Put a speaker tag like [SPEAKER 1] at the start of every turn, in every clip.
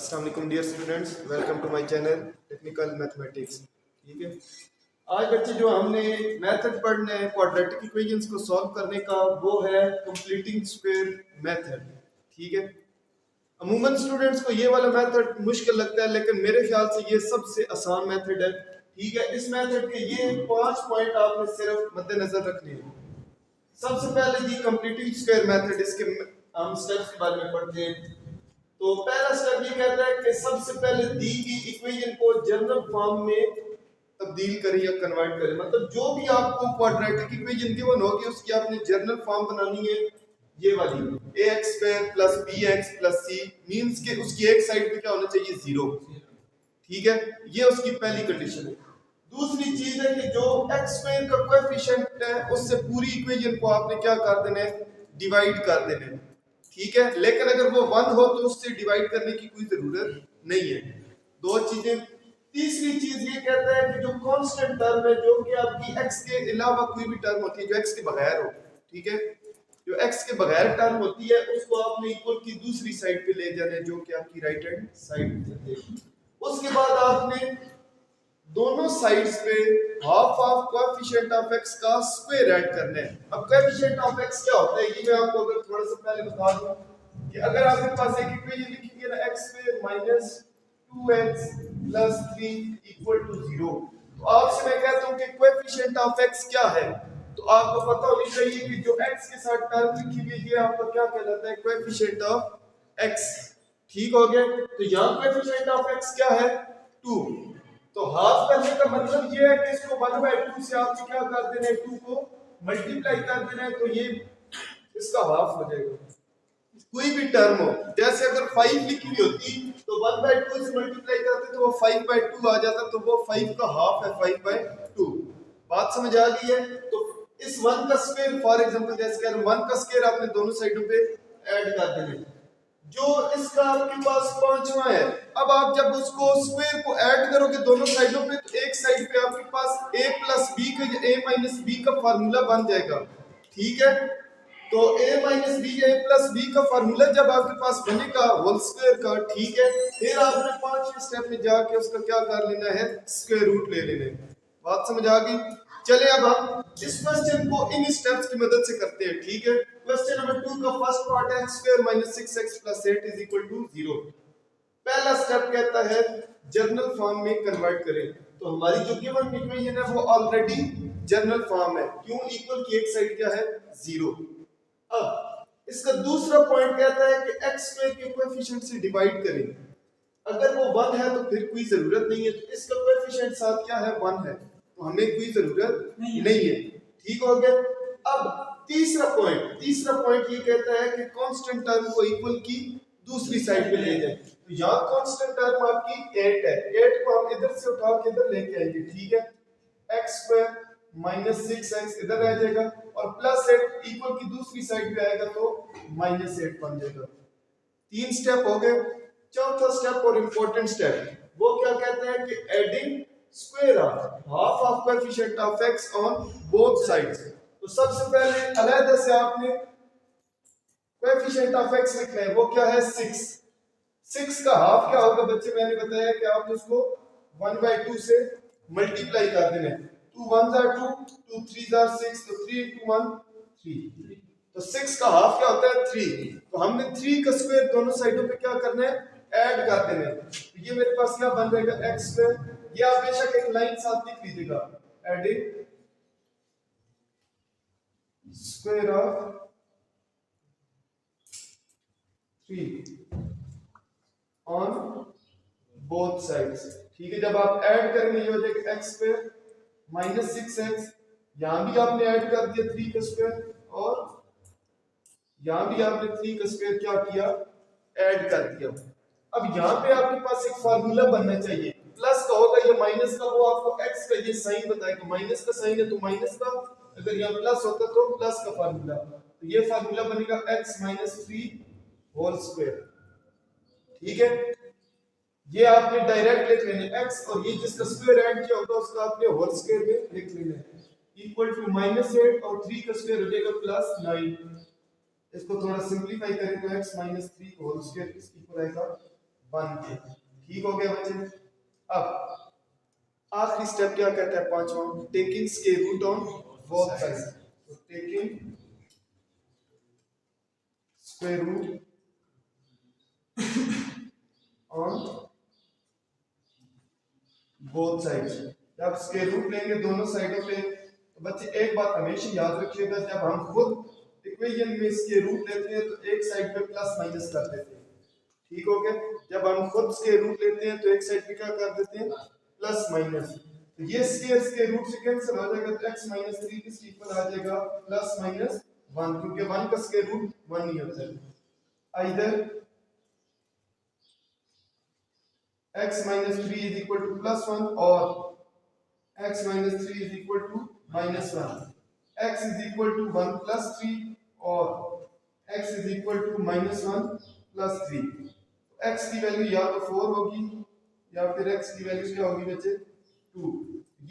[SPEAKER 1] अस्सलाम वालेकुम dear students, welcome to my channel technical mathematics. ठीक है, आज बच्चे जो हमने मेथड पढ़ने हैं क्वाड्रेटिक इक्वेशंस को सॉल्व करने का, वो है कंप्लीटिंग स्क्वायर मेथड। ठीक है, अमूमन स्टूडेंट्स को ये वाला मेथड मुश्किल लगता है, लेकिन मेरे ख्याल से ये सबसे आसान मेथड है। ठीक है, इस मेथड के ये 5 पॉइंट आपने सिर्फ मद्देनजर रखने हैं। सबसे पहले जी कंप्लीटिंग स्क्वायर मेथड, इसके हम स्टेप्स के बारे में पढ़ते हैं। तो पहला स्टेप ये कहता है कि सबसे पहले दी गई इक्वेशन को जनरल फॉर्म में तब्दील करें या कन्वर्ट करें। मतलब जो भी आपको क्वाड्रेटिक इक्वेशन गिवन होगी उसकी आपने जनरल फॉर्म बनानी है, ये वाली ax square plus bx plus c means के उसकी एक साइड पे क्या होना चाहिए, 0। ठीक है, ये उसकी पहली कंडीशन है। दूसरी चीज है कि जो x स्क्वायर का कोएफिशिएंट है उससे पूरी इक्वेशन को आपने क्या कर देना है, डिवाइड कर देना है। ठीक है, लेकिन अगर वो 1 हो तो उससे डिवाइड करने की कोई जरूरत नहीं है। दो चीजें। तीसरी चीज ये कहता है कि जो कांस्टेंट टर्म है, जो कि आपकी x के अलावा कोई भी टर्म होती है जो x के बगैर हो, ठीक है, जो x के बगैर टर्म होती है उसको आपने इक्वल की दूसरी साइड पे ले जाना है, जो कि आपकी राइट हैंड साइड है। उसके बाद आपने दोनों साइड्स पे half of coefficient of x का स्क्वायर ऐड करना है। अब कोएफिशिएंट ऑफ x क्या होता है, ये मैं आपको अगर थोड़ा सा पहले बता दूं कि अगर आपके पास एक इक्वेशन लिखी है ना, x square minus 2x plus 3 equal to 0, तो आपसे मैं कहता हूं कि कोएफिशिएंट ऑफ x क्या है, तो आपको पता होनी चाहिए कि जो x के साथ टर्म लिखी हुई है ये आपका क्या कहलाता है, कोएफिशिएंट ऑफ x। ठीक हो गया, तो यहां कोएफिशिएंट ऑफ x क्या है, 2। तो हाफ करने का मतलब ये है कि इसको 1/2 से आपने क्या कर देना है, 2 को मल्टीप्लाई कर देना है, तो ये इसका हाफ हो जाएगा। कोई भी टर्म हो, जैसे अगर 5 लिखी हुई होती तो 1/2 से मल्टीप्लाई करते तो वो 5/2 आ जाता, तो वो 5 का हाफ है 5/2। बात समझ आ गई है? तो इस 1 का स्क्वायर, फॉर एग्जांपल जैसे कह रहे 1 का स्क्वायर आपने दोनों साइडों पे ऐड कर देना है, जो इसका आपके पास पांचवा है। अब आप जब उसको स्क्वायर को ऐड करोगे दोनों साइडों पे, तो एक साइड पे आपके पास a प्लस बी का या a माइनस बी का फार्मूला बन जाएगा। ठीक है, तो a माइनस बी या a प्लस बी का फार्मूला जब आपके पास बनेगा होल स्क्वायर का, ठीक है, फिर आपने 5वें स्टेप में जाके उसका क्या कर लेना है, स्क्वायर रूट ले लेना है। बात समझ आ गई? चले अब हम इस क्वेश्चन को इन स्टेप्स की मदद से करते हैं। ठीक है, क्वेश्चन नंबर 2 का फर्स्ट पार्ट है x square minus 6x plus 8 is equal to 0। पहला स्टेप कहता है जनरल फॉर्म में कन्वर्ट करें। तो हमारी जो गिवन इक्वेशन है वो ऑलरेडी जनरल फॉर्म है, क्यों, इक्वल की एक साइड क्या है, 0। अब इसका दूसरा पॉइंट कहता है कि x स्क्वायर के कोएफिशिएंट से डिवाइड करें। अगर वो 1 है तो फिर कोई जरूरत नहीं है, तो इसका कोएफिशिएंट साथ क्या है, 1 है, तो हमें कोई जरूरत नहीं है। ठीक हो गया। अब तीसरा पॉइंट ये कहता है कि कांस्टेंट टर्म को इक्वल की दूसरी साइड पे ले जाए। तो यहाँ कांस्टेंट टर्म आपकी 8 है, 8 को हम इधर से उठा के इधर लेके आएंगे। ठीक है, x स्क्वायर माइनस 6x इधर आ जाएगा और प्लस 8 इक्वल की दूसरी साइड पे आएगा तो माइनस 8 बन जाएगा। 3 स्टेप हो गए। चौथा स्टेप और इंपॉर्टेंट स्टेप वो क्या कहते हैं कि adding square of half of coefficient of x on both sides. तो सबसे पहले अलग से आपने कोएफिशिएंट ऑफ x लिखना है, वो क्या है, 6। 6 का हाफ क्या होगा बच्चे, मैंने बताया कि आपने उसको 1/2 से मल्टीप्लाई कर देना है। 2 1 are 2, 2 3 are 6, तो 3 into 1 3। तो 6 का हाफ क्या होता है, 3। तो हमने 3 का स्क्वायर दोनों साइडों पे क्या करना है, ऐड कर देना है। तो ये मेरे पास क्या बन जाएगा, x स्क्वायर। ये आप बेशक एक लाइन साथ लिख लीजिएगा, adding square of 3 on both sides. ठीक है, जब आप ऐड करेंगे ये हो जाएगा x स्क्वायर माइनस 6x, यहां भी आपने ऐड कर दिया 3 का स्क्वायर, और यहां भी आपने 3 का स्क्वायर क्या किया, ऐड कर दिया। अब यहां पे आपके पास एक फार्मूला बनना चाहिए, प्लस का होगा या माइनस का, वो आपको x का ये साइन बताएगा। माइनस का साइन है तो माइनस का, अगर यहाँ प्लस होता तो प्लस का फार्मूला। तो ये फार्मूला बनेगा x माइनस 3 होल स्क्वायर। ठीक है, ये आपने डायरेक्ट लिख लेना x, और ये जिसका स्क्वायर ऐड किया होगा उसका आपने होल स्क्वायर में लिख लेना है, इक्वल टू -8 और 3 का स्क्वायर हो जाएगा +9। इसको थोड़ा सिंपलीफाई करें तो x -3 होल स्क्वायर किसकी इक्वल आएगा, 1 के। ठीक हो गया बच्चे। अब आखिरी स्टेप क्या कहता है, पांचवा, taking square root on both sides. तो taking square root on both sides. जब स्क्वायर रूट लेंगे दोनों साइडों पे, तो बच्चे एक बात हमेशा याद रखिएगा, जब हम खुद इक्वेशन में स्क्वायर रूट लेते हैं तो एक साइड पे प्लस माइनस कर देते हैं। ठीक हो गया। जब हम खुद स्क्वायर रूट लेते हैं तो एक साइड पे क्या कर देते हैं, प्लस माइनस। तो ये स्क्वायर रूट से कैंसिल हो जाएगा, तो x माइनस 3 किसके इक्वल आ जाएगा, प्लस माइनस 1, क्योंकि 1 का स्क्वायर रूट 1 ही होता है। इधर x minus 3 is equal to plus 1 or x minus 3 is equal to minus 1, x is equal to 1 plus 3 or x is equal to minus 1 plus 3। x की value या तो 4 होगी या फिर x की वैल्यू क्या होगी बच्चे, 2।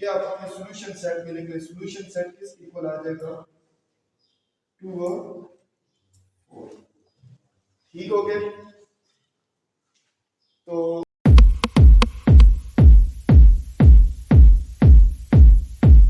[SPEAKER 1] ये आप अपने सॉल्यूशन सेट में लिख लें, सॉल्यूशन सेट किसके इक्वल आ जाएगा, 2 और 4। ठीक हो गया। तो